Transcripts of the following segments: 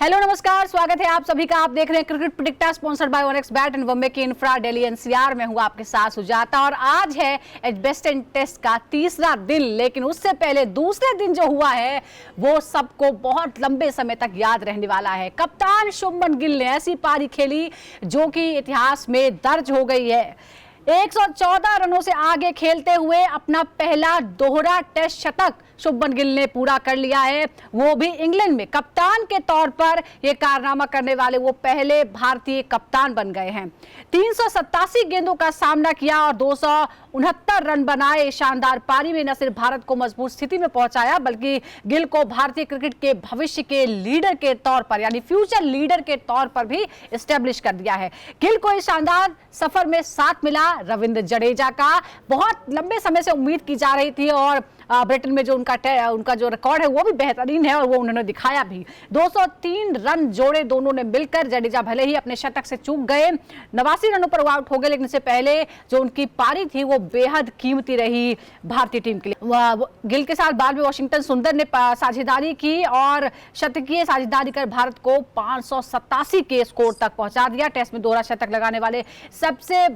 Hello नमस्कार, स्वागत है आप सभी का। आप देख रहे हैं cricket predictor sponsored by ओनेक्स bat and Bombay की इंफ्रा दिल्ली एनसीआर में हूं आपके साथ सुजाता। और आज है एजबेस्टन टेस्ट का तीसरा दिन, लेकिन उससे पहले दूसरे दिन जो हुआ है वो सबको बहुत लंबे समय तक याद रहने वाला है। कप्तान शुभमन गिल ने ऐसी पारी खेली जो कि इतिहास में दर्ज हो गई है। 114 रनों से आगे खेलते हुए अपना पहला दोहरा टेस्ट शतक शुभमन गिल ने पूरा कर लिया है, वो भी इंग्लैंड में। कप्तान के तौर पर यह कारनामा करने वाले वो पहले भारतीय कप्तान बन गए हैं। 387 गेंदों का सामना किया और 269 रन बनाए। शानदार पारी में न सिर्फ भारत को मजबूत स्थिति में पहुंचाया, बल्कि गिल को भारतीय क्रिकेट के भविष्य के लीडर के तौर पर, यानी फ्यूचर लीडर के तौर पर भी एस्टेब्लिश कर दिया है। गिल को इस शानदार सफर में साथ मिला रविंद्र जडेजा का। बहुत लंबे समय से उम्मीद की जा रही थी और ब्रिटेन में जो उनका जो रिकॉर्ड है वो भी बेहतरीन है और वो उन्होंने दिखाया भी। 203 रन जोड़े दोनों ने मिलकर। जडेजा भले ही अपने शतक से चूक गए, 89 रनों पर आउट हो गए, लेकिन इससे पहले जो उनकी पारी थी वो बेहद कीमती रही भारतीय टीम के लिए। गिल के साथ बाद में वॉशिंगटन सुंदर ने साझेदारी की और शतकीय साझेदारी कर भारत को 587 के स्कोर तक पहुंचा दिया। टेस्ट में दोहरा शतक लगाने वाले सबसे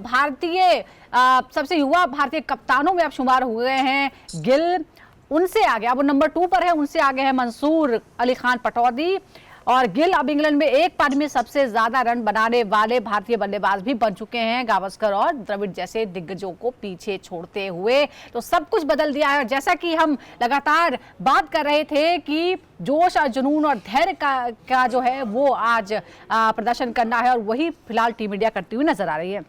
युवा भारतीय कप्तानों में अब शुमार हुए हैं गिल। उनसे आगे, अब वो नंबर 2 पर है, उनसे आगे है मंसूर अली खान पटौदी। और गिल अब इंग्लैंड में एक पारी में सबसे ज्यादा रन बनाने वाले भारतीय बल्लेबाज भी बन चुके हैं, गावस्कर और द्रविड़ जैसे दिग्गजों को पीछे छोड़ते हुए। तो सब कुछ बदल दिया है। और जैसा कि हम लगातार बात कर रहे थे कि जोश और जुनून और धैर्य का जो है वो आज प्रदर्शन करना है, और वही फिलहाल टीम इंडिया करती हुई नजर आ रही है।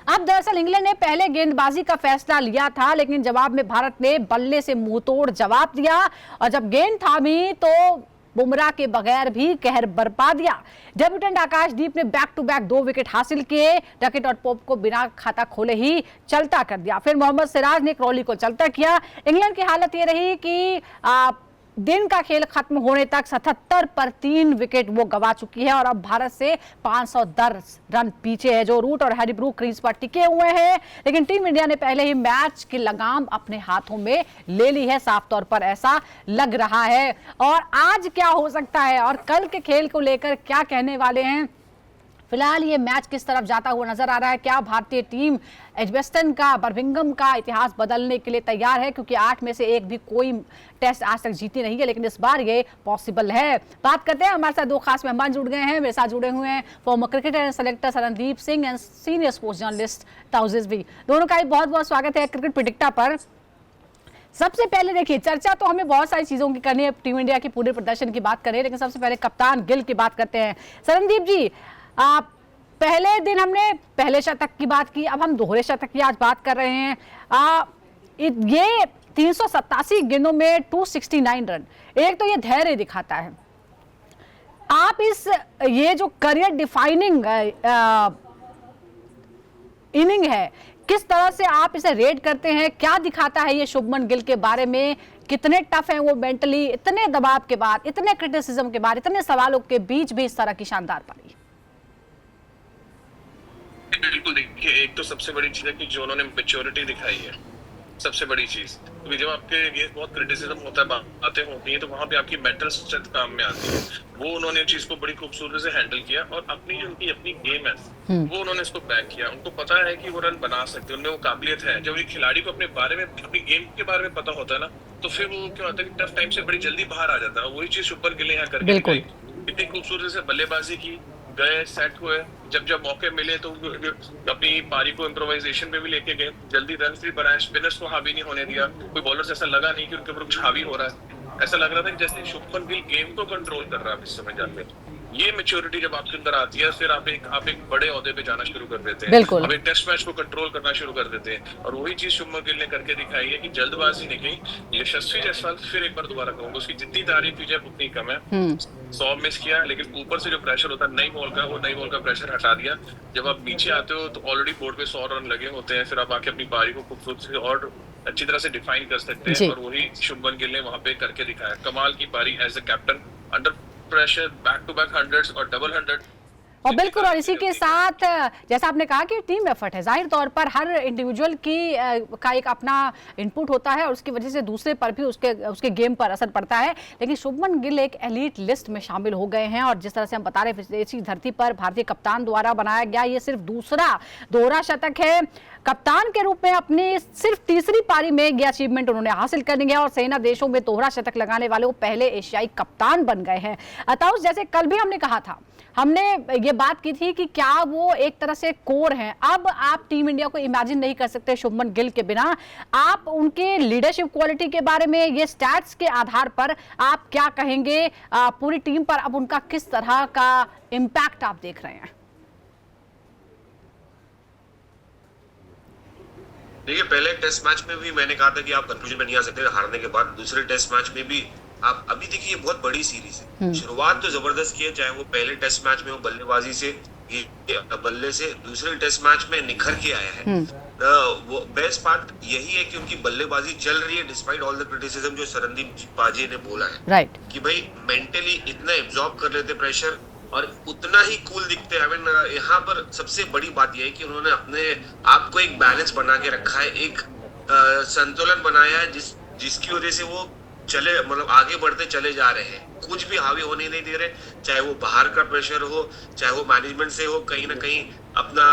अब दरअसल इंग्लैंड ने पहले गेंदबाजी का फैसला लिया था, लेकिन जवाब में भारत ने बल्ले से मुंहतोड़ जवाब दिया और जब गेंद थामी तो बुमराह के बगैर भी कहर बरपा दिया। डेब्यूटेंट आकाशदीप ने बैक टू बैक 2 विकेट हासिल किए। डकेट और पोप को बिना खाता खोले ही चलता कर दिया। फिर मोहम्मद सिराज ने क्रॉली को चलता किया। इंग्लैंड की हालत ये रही कि दिन का खेल खत्म होने तक 77 पर 3 विकेट वो गवा चुकी है और अब भारत से 510 रन पीछे है। जो रूट और हैरी ब्रूक क्रीज पर टिके हुए हैं, लेकिन टीम इंडिया ने पहले ही मैच की लगाम अपने हाथों में ले ली है, साफ तौर पर ऐसा लग रहा है। और आज क्या हो सकता है और कल के खेल को लेकर क्या कहने वाले हैं, फिलहाल ये मैच किस तरफ जाता हुआ नजर आ रहा है। क्या भारतीय टीम एजबेस्टन का, बर्मिंघम का इतिहास बदलने के लिए तैयार है, क्योंकि 8 में से एक भी कोई टेस्ट आज तक जीती नहीं है, लेकिन इस बार ये पॉसिबल है। बात करते हैं, हमारे साथ 2 खास मेहमान जुड़ गए हैं। मेरे साथ जुड़े हुए हैं former cricketer and selector Sarandeep Singh and senior sports journalist ताउजिज भी। दोनों का बहुत बहुत स्वागत है क्रिकेट प्रेडिक्टर पर। सबसे पहले देखिए, चर्चा तो हमें बहुत सारी चीजों की करनी है, टीम इंडिया के पूरे प्रदर्शन की बात करें, लेकिन सबसे पहले कप्तान गिल की बात करते हैं। सरणदीप जी, पहले दिन हमने पहले शतक की बात की, अब हम दोहरे शतक की आज बात कर रहे हैं। ये 387 गेंदों में 269 रन, एक तो ये धैर्य दिखाता है। आप ये जो करियर डिफाइनिंग इनिंग है, किस तरह से आप इसे रेट करते हैं? क्या दिखाता है ये शुभमन गिल के बारे में? कितने टफ हैं वो मेंटली, इतने दबाव के बाद, इतने क्रिटिसिज्म के बाद, इतने सवालों के बीच भी इस तरह की शानदार पारी? बिल्कुल, देखिए, एक तो सबसे बड़ी चीज है कि जो उन्होंने मैच्योरिटी दिखाई है, सबसे बड़ी चीज। क्योंकि जब आपके अगेंस्ट बहुत क्रिटिसिज्म होता है, बातें होती हैं, तो वहां पे आपकी मेंटल स्ट्रेंथ काम में आती है। वो उन्होंने चीज को बड़ी खूबसूरती से हैंडल किया और उनकी अपनी गेम है वो उन्होंने इसको बैक किया। उनको पता है कि वो रन बना सकते हैं, उनमें वो काबिलियत है। जब एक खिलाड़ी को अपने बारे में, अपनी गेम के बारे में पता होता है ना, तो फिर वो क्या होता है कि टफ टाइम से बड़ी जल्दी बाहर आ जाता है। वही चीज शुभमन गिल ने यहाँ करके दिखाई। इतनी खूबसूरती से बल्लेबाजी की, गए, सेट हुए, जब मौके मिले तो अपनी पारी को इम्प्रोवाइजेशन पे भी लेके गए, जल्दी रन भी बनाए, स्पिनर्स को हावी नहीं होने दिया। कोई बॉलर ऐसा लगा नहीं कि उनके ऊपर कुछ हावी हो रहा है। ऐसा लग रहा था कि जैसे शुभमन गिल गेम को कंट्रोल कर रहा है इस समय जाके। ये मैच्योरिटी जब आपके अंदर आती है, फिर आप एक बड़े ओहदे पे जाना शुरू कर देते हैं। आप एक टेस्ट मैच को कंट्रोल करना शुरू कर देते हैं, और वही चीज शुभमन गिल ने करके दिखाई है कि जल्दबाजी नहीं की। यशस्वी जायसवाल, फिर एक बार दोबारा कहूंगा, उसकी जितनी तारीफ की जाए उतनी कम है। 100 मिस किया, लेकिन ऊपर से जो प्रेशर होता है नई बॉल का, वो नई बॉल का प्रेशर हटा दिया। जब आप नीचे आते हो तो ऑलरेडी बोर्ड पे 100 रन लगे होते हैं, फिर आप आके अपनी पारी को खूबसूरत से और अच्छी तरह से डिफाइन कर सकते हैं, और वही शुभमन गिल ने वहां पे करके दिखाया। कमाल की पारी as a captain, under pressure, back to back 100s और डबल 100। और बिल्कुल, और इसी के साथ जैसा आपने कहा कि टीम एफर्ट है, जाहिर तौर पर हर इंडिविजुअल की का एक अपना इनपुट होता है और उसकी वजह से दूसरे पर भी उसके गेम पर असर पड़ता है। लेकिन शुभमन गिल एक एलीट लिस्ट में शामिल हो गए हैं और जिस तरह से हम बता रहे हैं विदेशी धरती पर भारतीय कप्तान द्वारा बनाया गया ये सिर्फ दूसरा दोहरा शतक है। कप्तान के रूप में अपनी सिर्फ तीसरी पारी में ये अचीवमेंट उन्होंने हासिल करनी है और सेना देशों में दोहरा शतक लगाने वाले वो पहले एशियाई कप्तान बन गए हैं। अताउस, जैसे कल भी हमने कहा था, हमने ये बात की थी कि क्या वो एक तरह से कोर हैं। अब आप टीम इंडिया को इमेजिन नहीं कर सकते शुभमन गिल के बिना। आप उनके लीडरशिप क्वालिटी के बारे में, ये स्टैट्स के आधार पर आप क्या कहेंगे? पूरी टीम पर अब उनका किस तरह का इम्पैक्ट आप देख रहे हैं? देखिए, पहले टेस्ट मैच में भी मैंने कहा था कि आप कंक्लूजन में नहीं आ सकते हारने के बाद। दूसरे टेस्ट मैच में भी आप अभी देखिए, ये बहुत बड़ी सीरीज है। शुरुआत तो जबरदस्त की है, चाहे वो पहले टेस्ट मैच में वो बल्लेबाजी से बल्ले से दूसरे टेस्ट मैच में निखर के आया है। वो बेस्ट पार्ट यही है कि उनकी बल्लेबाजी चल रही है डिस्पाइट ऑल द क्रिटिसिज्म जो सरनदीप पाजी ने बोला है, राइट, कि भाई मेंटली इतना एब्जॉर्ब कर लेते प्रेशर और उतना ही कूल दिखते हैं। यहाँ पर सबसे बड़ी बात यह है कि उन्होंने अपने आप को एक बैलेंस बना के रखा है, एक संतुलन बनाया है जिसकी वजह से वो चले मतलब आगे बढ़ते चले जा रहे हैं, कुछ भी हावी होने नहीं दे रहे। चाहे वो बाहर का प्रेशर हो, चाहे वो मैनेजमेंट से हो, कहीं ना कहीं अपना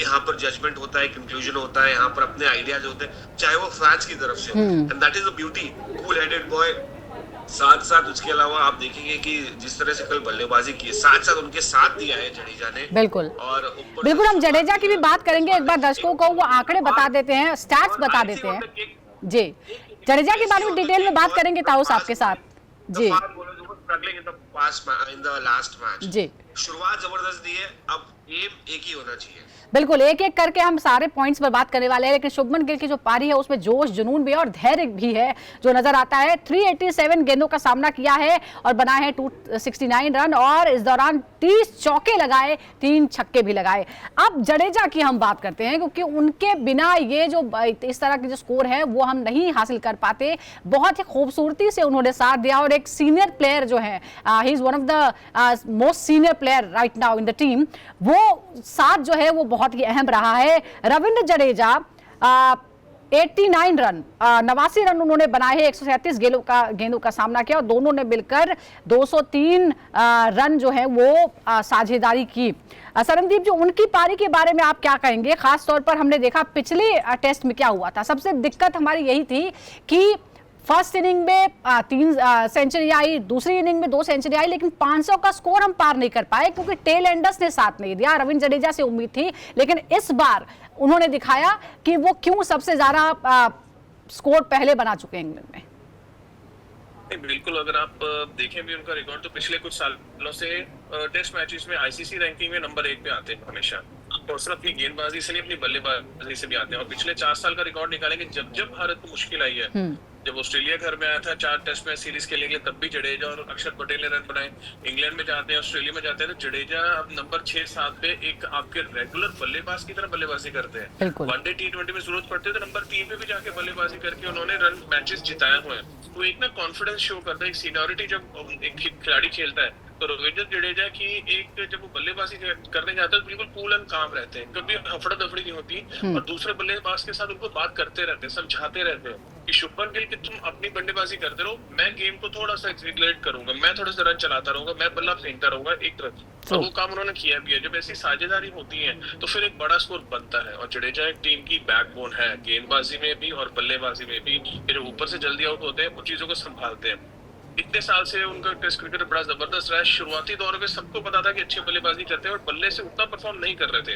यहाँ पर जजमेंट होता है, कंक्लूजन होता है, यहाँ पर अपने आइडियाज होते हैं, चाहे वो फैंस की तरफ से हो। And that is the beauty, cool headed boy. साथ साथ उसके अलावा आप देखेंगे कि जिस तरह से कल बल्लेबाजी की, साथ साथ उनके साथ दिया है जडेजा ने। बिल्कुल, और बिल्कुल हम जडेजा की भी बात करेंगे। एक बार दर्शकों को वो आंकड़े बता देते हैं, स्टैट्स बता देते हैं जी। जडेजा के बारे में डिटेल में बात करेंगे ताउस आपके साथ जी। जी, शुरुआत जबरदस्त दी है, अब एम एक ही होना चाहिए। बिल्कुल, एक एक करके हम सारे पॉइंट्स पर बात करने वाले हैं। लेकिन शुभमन गिल की जो पारी है उसमें जोश जुनून भी है और धैर्य भी है जो नजर आता है। 387 गेंदों का सामना किया है और बनाए हैं 269 रन और इस दौरान 30 चौके लगाए, 3 छक्के भी लगाए। अब जडेजा की हम बात करते हैं क्योंकि उनके बिना ये जो इस तरह की जो स्कोर है वो हम नहीं हासिल कर पाते। बहुत ही खूबसूरती से उन्होंने साथ दिया और एक सीनियर प्लेयर जो है, he is one of the most senior player right now in the team, वो साथ जो है वो बहुत ही अहम रहा है। रविंद्र जडेजा 89 रन 89 रन उन्होंने बनाए हैं, 137 गेंदों का सामना किया और दोनों ने मिलकर 203 रन जो है वो साझेदारी की। सरनदीप, जो उनकी पारी के बारे में आप क्या कहेंगे? खास तौर पर हमने देखा पिछले टेस्ट में क्या हुआ था, सबसे दिक्कत हमारी यही थी कि फर्स्ट इनिंग में 3 सेंचुरी आई, दूसरी इनिंग में 2 सेंचुरी आई, लेकिन 500 का स्कोर हम पार नहीं कर पाए क्योंकि टेल एंडर्स ने साथ नहीं दिया। रविंद्र जडेजा से उम्मीद थी, लेकिन इस बार उन्होंने दिखाया कि वो क्यों सबसे ज्यादा स्कोर पहले बना चुके हैं इंग्लैंड में। बिल्कुल, अगर आप देखें भी उनका रिकॉर्ड तो पिछले कुछ सालों से टेस्ट मैचेस में आईसीसी रैंकिंग में नंबर 1 पे आते हैं हमेशा, और सिर्फ अपनी गेंदबाजी से नहीं अपनी बल्लेबाजी से भी आते हैं। और पिछले 4 साल का रिकॉर्ड निकालेंगे, जब भारत को मुश्किल आई है, जब ऑस्ट्रेलिया घर में आया था 4 टेस्ट मैच सीरीज खेलने के लिए, तब भी जडेजा और अक्षर पटेल ने रन बनाए। इंग्लैंड में जाते हैं, ऑस्ट्रेलिया में जाते हैं तो जडेजा अब नंबर 6-7 पे एक आपके रेगुलर बल्लेबाज की तरह बल्लेबाजी करते हैं। वनडे T20 में जरूरत पड़ती है तो नंबर 3 पे भी जाके बल्लेबाजी करके उन्होंने रन मैचेस जिताए हुए हैं। तो एक ना कॉन्फिडेंस शो करता है, एक सीनियरिटी जब एक खिलाड़ी खेलता है। तो रविंद्र जडेजा की एक जब वो बल्लेबाजी करने जाते हैं तो बिल्कुल कूल एंड काम रहते हैं, कभी हफड़ा दफड़ी नहीं होती और दूसरे बल्लेबाज के साथ उनको बात करते रहते हैं, समझाते रहते हैं कि शुभमन गिल कि तुम अपनी बल्लेबाजी करते रहो, मैं गेम को थोड़ा सा एक्सिलरेट करूंगा, मैं थोड़ा सा रन चलाता रहूंगा, मैं बल्ला फेंकता रहूंगा एक तरफ। तो वो काम उन्होंने किया भी है। जब ऐसी साझेदारी होती है तो फिर एक बड़ा स्कोर बनता है और जडेजा एक टीम की बैकबोन है, गेंदबाजी में भी और बल्लेबाजी में भी। फिर ऊपर से जल्दी आउट होते हैं, उन चीजों को संभालते हैं। इतने साल से उनका टेस्ट क्रिकेट बड़ा जबरदस्त रहा है। शुरुआती दौर में सबको पता था कि अच्छी बल्लेबाजी करते हैं और बल्ले से उतना परफॉर्म नहीं कर रहे थे।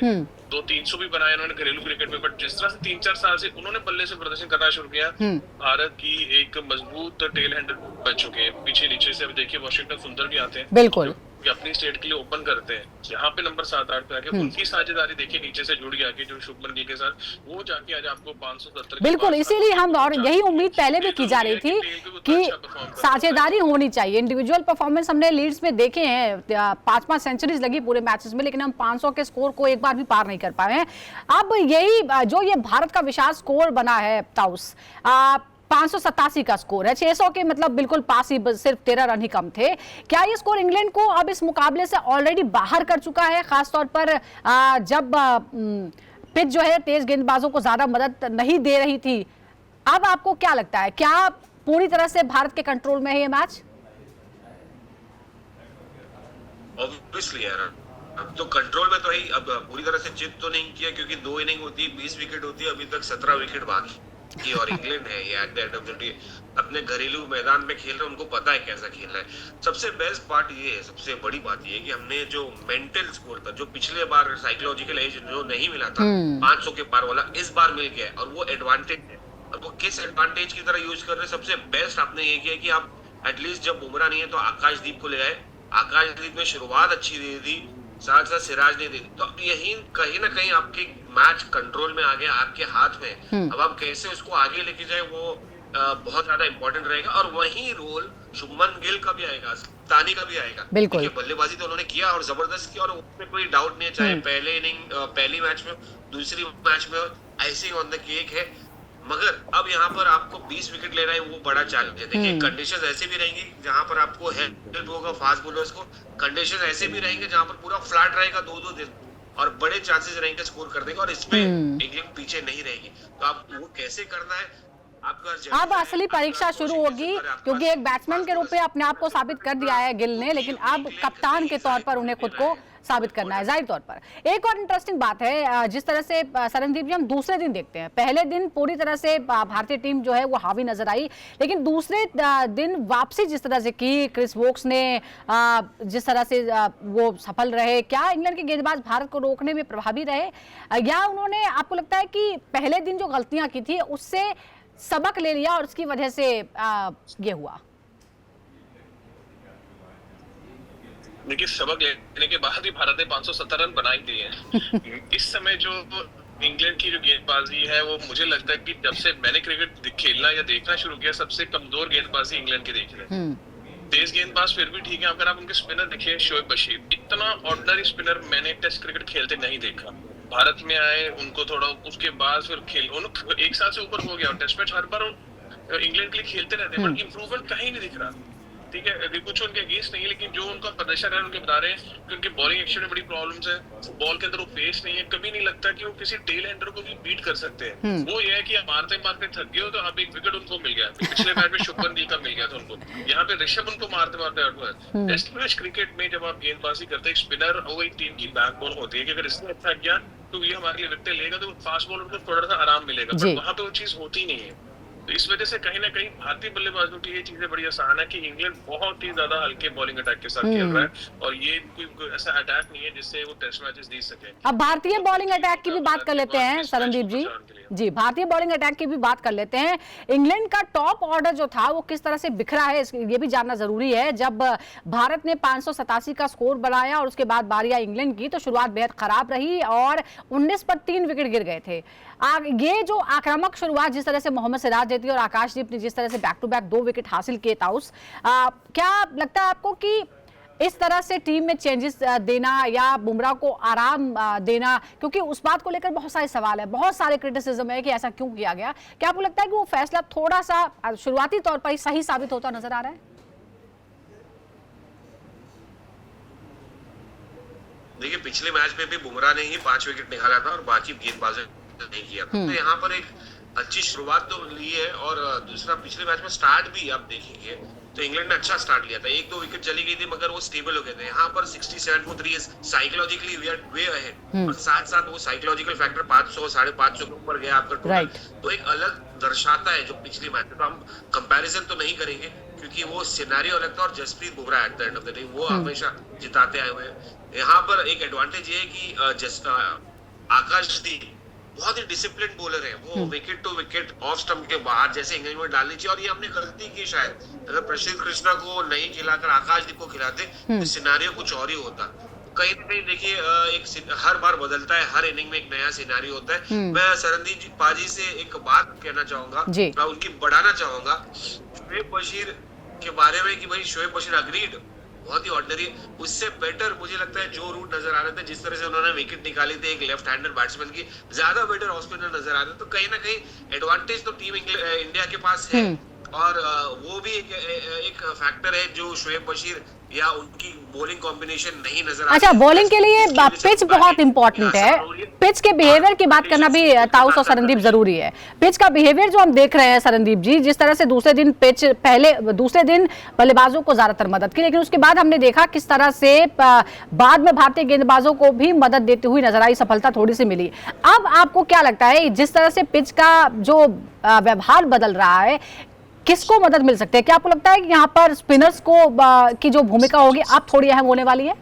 200-300 भी बनाए उन्होंने घरेलू क्रिकेट में, बट जिस तरह से 3-4 साल से उन्होंने बल्ले से प्रदर्शन करना शुरू किया, भारत की एक मजबूत टेल हैंडल बन चुके हैं। पीछे नीचे से अब देखिए वाशिंगटन सुंदर भी आते हैं, बिल्कुल अपनी स्टेट के लिए ओपन करते हैं, यहाँ पे नंबर 7-8 पे आके उनकी साझेदारी देखिए नीचे से जुड़ गया कि जो शुभमन गिल के साथ वो जाके आज आपको 570। बिल्कुल, इसीलिए हम और यही उम्मीद पहले भी की जा रही थी कि साझेदारी होनी चाहिए। इंडिविजुअल परफॉर्मेंस हमने लीड्स में देखे हैं, 5-5 सेंचुरीज लगी पूरे मैचेस में, लेकिन हम 500 के स्कोर को एक बार भी पार नहीं कर पाए हैं। अब यही जो ये भारत का विशाल स्कोर बना है ताउस, 587 का स्कोर है, 600 के मतलब बिल्कुल पास ही, सिर्फ 13 रन ही कम थे। क्या ये स्कोर इंग्लैंड को अब इस मुकाबले से ऑलरेडी बाहर कर चुका है, खासतौर पर जब पिच जो है तेज गेंदबाजों को ज्यादा मदद नहीं दे रही थी? अब आपको क्या लगता है, क्या पूरी तरह से भारत के कंट्रोल में है ये मैच? ऑब्वियसली यार, अब तो कंट्रोल में तो है। अब पूरी तरह से चित तो नहीं किया, क्योंकि 2 इनिंग होती है, 20 विकेट होती है, अभी तक 17 विकेट बाकी की। और इंग्लैंड है ये eight the end of the day अपने घरेलू मैदान में खेल रहे हैं, उनको पता है कैसा खेलना है। सबसे बेस्ट पार्ट ये है, सबसे बड़ी बात ये है कि हमने जो मेंटल स्कोर था, जो पिछले बार साइकोलॉजिकल एज जो नहीं मिला था 500 के पार वाला, इस बार मिल गया है। और वो एडवांटेज है, और वो किस एडवांटेज की तरह यूज कर रहे हैं, सबसे बेस्ट आपने ये किया कि आप एटलीस्ट जब बुमराह नहीं है तो आकाशदीप को ले आए। आकाशदीप ने शुरुआत अच्छी दी थी, साथ साथ सिराज ने दी, तो यही कहीं ना कहीं आपके मैच कंट्रोल में आ गया, आपके हाथ में। अब आप कैसे उसको आगे लेके जाए वो बहुत ज्यादा इंपॉर्टेंट रहेगा। और वही रोल शुभमन गिल का भी आएगा, तानी का भी आएगा। बिल्कुल, बल्लेबाजी तो उन्होंने किया और जबरदस्त किया, और उसमें कोई डाउट नहीं है, चाहे पहले इनिंग पहली मैच में, दूसरी मैच में आइसिंग ऑन द केक है। मगर अब यहाँ पर आपको 20 विकेट लेना है, वो बड़ा चैलेंज है। देखिए कंडीशंस ऐसे भी रहेंगी जहाँ पर आपको हेल्प होगा फास्ट बॉलर्स को, कंडीशंस ऐसे भी रहेंगे जहाँ पर पूरा फ्लैट रहेगा 2-2 दिन, और बड़े चांसेस रहेंगे स्कोर करने का, और इसमें इंग्लैंड पीछे नहीं रहेगी। तो आप वो कैसे करना है, अब असली परीक्षा शुरू होगी, क्योंकि एक बैट्समैन के रूप में अपने आप को साबित कर दिया है गिल ने, लेकिन अब कप्तान के तौर पर उन्हें खुद को साबित करना है जाहिर तौर पर। एक और इंटरेस्टिंग बात है, जिस तरह से सरनदीप जी हम दूसरे दिन देखते हैं, पहले दिन पूरी तरह से भारतीय टीम जो है वो हावी नजर आई, लेकिन दूसरे दिन वापसी जिस तरह से की क्रिस वोक्स ने, जिस तरह से वो सफल रहे, क्या इंग्लैंड के गेंदबाज भारत को रोकने में प्रभावी रहे, या उन्होंने, आपको लगता है कि पहले दिन जो गलतियां की थी उससे सबक ले लिया और उसकी वजह से ये हुआ? देखिए, सबक लेने के बाद ही भारत ने 570 रन बना ही दिए हैं। इस समय जो इंग्लैंड की जो गेंदबाजी है, वो मुझे लगता है कि जब से मैंने क्रिकेट खेलना या देखना शुरू किया, सबसे कमजोर गेंदबाजी इंग्लैंड की देख रहे हैं। तेज गेंदबाज फिर भी ठीक है, अगर आप उनके स्पिनर देखिए, शोएब बशीर, इतना ऑर्डिनरी स्पिनर मैंने टेस्ट क्रिकेट खेलते नहीं देखा। भारत में आए, उनको थोड़ा, उसके बाद फिर खेल उन्होंने 1 साल से ऊपर हो गया, और टेस्ट मैच हर बार इंग्लैंड के लिए खेलते रहते हैं, बट इंप्रूवमेंट कहीं नहीं दिख रहा। ठीक है, कुछ उनके अगेंस्ट नहीं है, लेकिन जो उनका प्रदर्शन है उनके बता रहे हैं कि उनके बॉलिंग एक्शन में बड़ी प्रॉब्लम्स है, बॉल के अंदर वो पेस नहीं है, कभी नहीं लगता कि वो किसी टेल हैंडर को भी बीट कर सकते हैं। वो ये है कि मारते मारते थक गए हो, तो अब एक विकेट उनको मिल गया, पिछले मैच में शुभमन गिल का मिल गया था उनको, यहाँ पे ऋषभ उनको मारते मारते आउट हुआ। टेस्ट मैच क्रिकेट में जब आप गेंदबाजी करते हैं, स्पिनर वो एक टीम की बैकबोन होती है कि अगर इसने अच्छा किया तो ये हमारे लिए विकेट लेगा, तो फास्ट बॉलर को थोड़ा सा आराम मिलेगा, बट वहां पे वो चीज होती नहीं है। तो इस वजह से कहीं ना कहीं भारतीय बल्लेबाजों की ये चीजें बड़ी आसान है कि इंग्लैंड बहुत ही ज्यादा हल्के बॉलिंग अटैक के साथ खेल रहा है, और ये कोई ऐसा अटैक नहीं है जिससे वो टेस्ट मैचेस जीत सके। अब भारतीय बॉलिंग अटैक की भी बात कर लेते हैं सरनदीप जी। जी, भारतीय बॉलिंग अटैक की भी बात कर लेते हैं। इंग्लैंड का टॉप ऑर्डर जो था वो किस तरह से बिखरा है, ये भी जानना जरूरी है। जब भारत ने 587 का स्कोर बनाया और उसके बाद बारी आई इंग्लैंड की, तो शुरुआत बेहद खराब रही और 19 पर 3 विकेट गिर गए थे। ये जो आक्रामक शुरुआत जिस तरह से मोहम्मद सिराज ने दी और आकाशदीप ने जिस तरह से बैक टू बैक 2 विकेट हासिल किए ताउस, क्या लगता है आपको कि इस तरह से टीम में चेंजेस देना या बुमराह को आराम देना, क्योंकि उस बात को लेकर बहुत सारे सवाल है, बहुत सारे क्रिटिसिज्म है कि ऐसा क्यों किया गया, क्या आपको लगता है कि वो फैसला थोड़ा सा शुरुआती तौर पर ही सही साबित होता नजर आ रहा है? देखिए, पिछले मैच में भी बुमराह ने ही 5 विकेट निकाला था और बाकी गेंदबाजों नहीं किया था, तो यहाँ पर एक अच्छी शुरुआत तो ली है। और दूसरा, पिछले मैच में स्टार्ट भी आप देखेंगे तो इंग्लैंड ने अच्छा स्टार्ट लिया था, 1-2 विकेट चली गई थी, मगर वो स्टेबल हो गए थे। यहाँ पर 67 for 3 psychologically we are way ahead, और साथ साथ वो साइकोलॉजिकल फैक्टर 500 550 के ऊपर गया आपका टोटल, तो एक अलग दर्शाता है जो पिछली मैच में। तो हम कंपैरिजन तो नहीं करेंगे क्योंकि वो सिनेरियो अलग था, और Jasprit Bumrah at the end of the day वो हमेशा जिताते आए हुए हैं। यहाँ पर एक एडवांटेज ये है कि आकाशदीप बहुत ही डिसिप्लिन बॉलर है, वो wicket to wicket off stump के बाहर जैसे इंग्लैंड में डालनी चाहिए, और ये हमने गलती की शायद, अगर प्रसिद्ध कृष्णा को नहीं खिलाकर आकाशदीप को खिलाते तो सिनेरियो कुछ और ही होता। कहीं ना कहीं देखिए, एक हर बार बदलता है, हर इनिंग में एक नया सिनेरियो होता है। मैं सरनदीप जी पाजी से एक बात कहना चाहूंगा, मैं उनकी बढ़ाना चाहूंगा शोएब बशीर के बारे में कि भाई शोएब बशीर अग्रीड बहुत ही ऑर्डिनरी है। उससे बेटर मुझे लगता है जो रूट नजर आ रहे थे, जिस तरह से उन्होंने विकेट निकाली थी एक लेफ्ट हैंडर बैट्समैन की, ज्यादा बेटर ऑफ स्पिनर नजर आ रहे थे। तो कहीं ना कहीं एडवांटेज तो टीम इंडिया के पास है, और वो भी एक फैक्टर है जो शोएब बशीर या उनकी बॉलिंग कॉम्बिनेशन नहीं नजर आ। अच्छा, बॉलिंग के लिए पिच बहुत इंपॉर्टेंट है। पिच के बिहेवियर की बात करना भी ताउस और सरनदीप जरूरी है। पिच का बिहेवियर जो हम देख रहे हैं सरनदीप जी, जिस तरह से दूसरे दिन पिच, पहले दूसरे दिन बल्लेबाजों को ज्यादातर मदद की, लेकिन उसके बाद हमने देखा किस तरह से बाद में भारतीय गेंदबाजों को भी मदद देती हुई नजर आई, सफलता थोड़ी सी मिली। अब आपको क्या लगता है, जिस तरह से पिच का जो व्यवहार बदल रहा है, किसको मदद मिल सकती है? क्या आपको लगता है कि यहाँ पर स्पिनर्स को की जो भूमिका होगी अब थोड़ी अहम होने वाली है?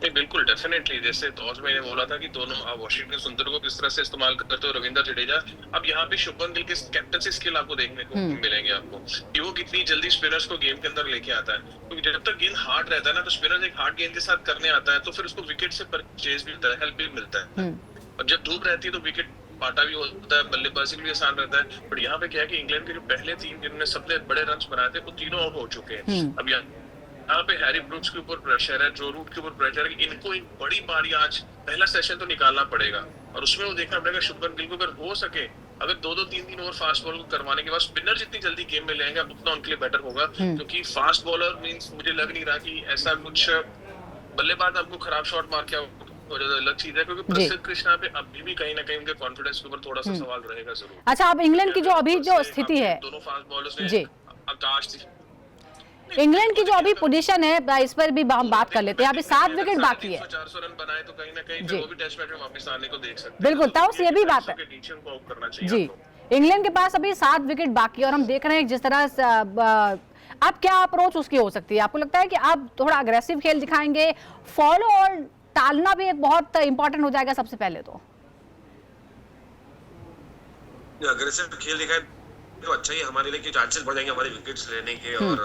बिल्कुल, डेफिनेटली। जैसे टॉस में बोला था कि दोनों वॉशिंगटन सुंदर को किस तरह से इस्तेमाल करते हो, रविंद्र जडेजा, अब यहाँ पे शुभमन गिल के कैप्टनसी स्किल आपको देखने को मिलेंगे आपको, कि वो कितनी जल्दी स्पिनर्स को गेम के अंदर लेके आता है। क्योंकि जब तक गेंद हार्ड रहता है ना, तो स्पिनर्स एक हार्ड गेंद के साथ करने आता है, तो फिर उसको विकेट से परचेज भी मिलता है, हेल्प भी मिलता है। और जब धूप रहती है तो विकेट पाटा भी होता है, बल्लेबाजी भी आसान रहता है। बट यहाँ पे क्या है कि इंग्लैंड के जो पहले 3 जिन्होंने सबसे बड़े रन बनाए थे, वो तीनों आउट हो चुके हैं। अब यहाँ पे हैरी ब्रूक्स के ऊपर प्रेशर है, जो रूट के ऊपर प्रेशर है कि इनको एक बड़ी पारी आज पहला सेशन तो निकालना पड़ेगा, और उसमें वो देखना पड़ेगा शुभमन गिल को अगर हो सके, अगर 2-2, 3-3 ओवर फास्ट बॉल को करवाने के बाद स्पिनर जितनी जल्दी गेम में लेंगे उतना उनके लिए बेटर होगा। क्योंकि फास्ट बॉलर मींस मुझे लग नहीं रहा कि ऐसा कुछ बल्लेबाज आपको खराब शॉट मार के अलग चीज है, क्योंकि प्रसिद्ध कृष्णा पे अभी भी कहीं ना कहीं उनके कॉन्फिडेंस के ऊपर थोड़ा सा सवाल रहेगा जरूर। अच्छा, अब इंग्लैंड की जो अभी जो स्थिति है, दोनों फास्ट बॉलर्स ने आकाश, इंग्लैंड की जो अभी पोजीशन है, इस पर भी हम बात कर लेते हैं। अभी 7 विकेट बाकी है। 400 रन बनाए तो कहीं ना कहीं वो भी टेस्ट मैच में वापस आने को देख सकते हैं। बिल्कुल, ताउस ये भी बात है जी। इंग्लैंड के पास अभी 7 विकेट बाकी है, और हम देख रहे हैं जिस तरह से अब क्या अप्रोच उसकी हो सकती है? आपको लगता है कि आप थोड़ा अग्रेसिव खेल दिखाएंगे, फॉलो और टालना भी एक बहुत इंपॉर्टेंट हो जाएगा सबसे पहले? तो अग्रेसिव खेल दिखाए तो अच्छा ही हमारे लिए, चांसेस बढ़ जाएंगे हमारे विकेट्स लेने के, और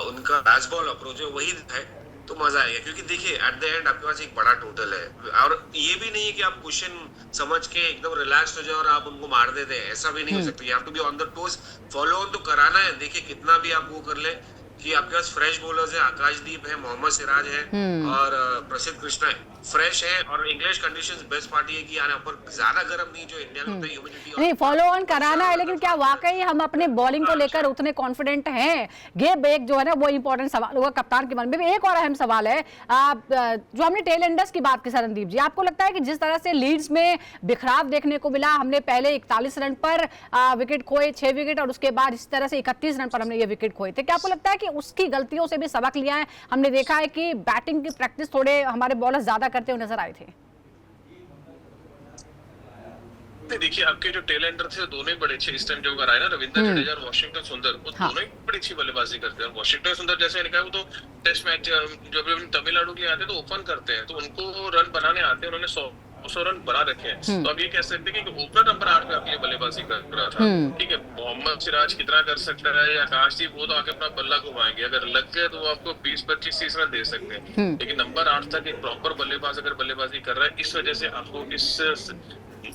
उनका बैट्स बॉल अप्रोच है वही है तो मजा आएगा। क्योंकि देखिए एट द एंड आपके पास एक बड़ा टोटल है, और ये भी नहीं है कि आप क्वेश्चन समझ के एकदम रिलैक्स हो जाओ और आप उनको मार देते हैं, ऐसा भी नहीं हो सकता। You have to be on the toes, follow on तो कराना है। देखिए कितना भी आप वो कर ले कि आपके पास फ्रेश बॉलर्स है, आकाशदीप है, मोहम्मद सिराज है, और प्रसिद्ध कृष्णा है, फ्रेश है, और इंग्लिश कंडीशंस बेस्ट पार्टी है कि यार ऊपर ज्यादा गर्म नहीं जो इंडिया में होता है, ह्यूमिडिटी नहीं, फॉलो ऑन कराना है। लेकिन क्या वाकई हम अपने बॉलिंग को लेकर उतने कॉन्फिडेंट हैं? गेब एक जो है ना, वो इंपॉर्टेंट सवाल होगा कप्तान के मन में भी। एक और अहम सवाल है, जो हमने टेल एंडर्स की बात की सरनदीप जी, आपको लगता है कि जिस तरह से लीड्स में बिखराव देखने को मिला, हमने पहले 41 रन पर विकेट खोए, 6 विकेट, और उसके बाद इस तरह से 31 रन पर हमने ये विकेट खोए थे, क्या आपको लगता है कि उसकी गलतियों से भी सबक लिया है? हमने देखा है कि बैटिंग की प्रैक्टिस थोड़े हमारे बॉलर ज्यादा करते हुए नजर आए थे। देखिए आपके जो टेल एंडर थे दोनों ही बड़े अच्छे इस टाइम जो आए ना, रविंद्र जडेजा और वॉशिंगटन सुंदर, वो दोनों ही बड़ी अच्छी बल्लेबाजी करते हैं। वॉशिंगटन सुंदर जैसे मैंने कहा, वो तो टेस्ट मैच जब तमिलनाडु के आते हैं तो ओपन करते हैं, तो उनको रन बनाने आते हैं, उन्होंने 100 रन बना रखे हैं। तो अब ये कह सकते हैं कि ओपनर नंबर 8 पे आपके बल्लेबाजी कर रहा था, ठीक है। मोहम्मद सिराज कितना कर सकता है, या आकाशदीप, वो तो आके अपना बल्ला घुमाएंगे, अगर लग गए तो वो आपको 20-25-30 रन दे सकते हैं। लेकिन नंबर 8 तक एक प्रॉपर बल्लेबाज अगर बल्लेबाजी कर रहा है, इस वजह से आपको इस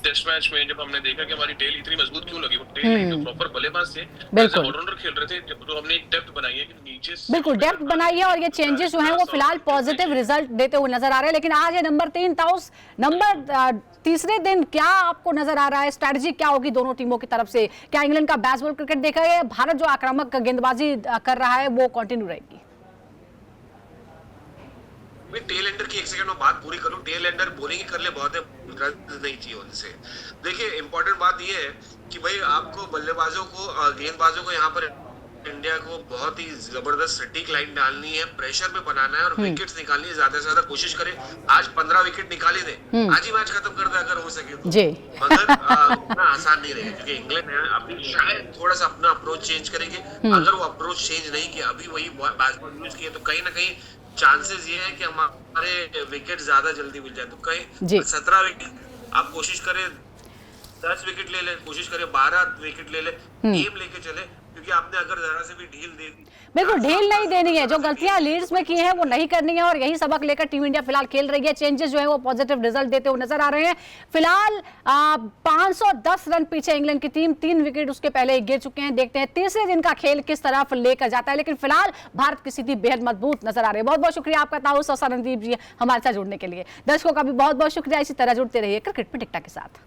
टेस्ट मैच में जब हमने देखा कि हमारी टेल इतनी मजबूत क्यों लगी, वो टेल जो प्रॉपर बल्लेबाज थे, ऑलराउंडर खेल रहे थे, जब तो हमने एक डेप्थ बनाई है कि नीचे बिल्कुल डेप्थ बनाई है, और ये चेंजेस जो हैं वो फिलहाल पॉजिटिव रिजल्ट देते हुए नजर आ रहे हैं। लेकिन आज है नंबर 3 ताउस, नंबर तीसरे दिन क्या आपको नजर आ रहा है? स्ट्रेटजी क्या होगी दोनों टीमों की तरफ से? क्या इंग्लैंड का बेसबॉल क्रिकेट देखा है, भारत जो आक्रामक गेंदबाजी कर रहा है वो कंटिन्यू रहेगी? मैं टेल एंडर की एक सेकंड में बात पूरी करूं। टेल एंडर बॉलिंग कर ले, बहुत नहीं चाहिए उनसे। देखिए इंपॉर्टेंट बात ये है कि भाई आपको बल्लेबाजों को, गेंदबाजों को यहाँ पर इंडिया को बहुत ही जबरदस्त सटीक लाइन डालनी है, प्रेशर पे बनाना है, और विकेट्स निकालनी है। ज्यादा से ज्यादा कोशिश करें, आज 15 विकेट निकाली दे, आज ही मैच खत्म कर दे अगर हो सके तो। मगर उतना आसान नहीं रहेगा, क्योंकि इंग्लैंड है अभी शायद थोड़ा सा अपना अप्रोच चेंज करेंगे। अगर वो अप्रोच चेंज नहीं किया, अभी वही बैट्समैन यूज किए, तो कहीं ना कहीं चांसेस ये है कि हमारे विकेट ज्यादा जल्दी मिल जाए। तो कहीं 17 विकेट आप कोशिश करें, 10 विकेट ले ले, कोशिश करें 12 विकेट ले ले, गेम लेके चले, क्योंकि आपने अगर जरा से भी ढील दे दी, बिल्कुल ढील नहीं देनी है। जो गलतियां लीड्स में की हैं वो नहीं करनी है और यही सबक लेकर टीम इंडिया फिलहाल खेल रही है। चेंजेस जो है वो पॉजिटिव रिजल्ट देते हुए नजर आ रहे हैं। फिलहाल 510 रन पीछे इंग्लैंड की टीम, 3 विकेट उसके पहले ही गिर चुके हैं। देखते हैं तीसरे दिन का खेल किस तरफ लेकर जाता है, लेकिन फिलहाल भारत की स्थिति बेहद मजबूत नजर आ रही है। बहुत बहुत शुक्रिया आपका ताउस और सरनदीप जी हमारे साथ जुड़ने के लिए। दर्शकों का भी बहुत बहुत शुक्रिया। इसी तरह जुड़ते रहिए क्रिकेट पे टिकटा के साथ।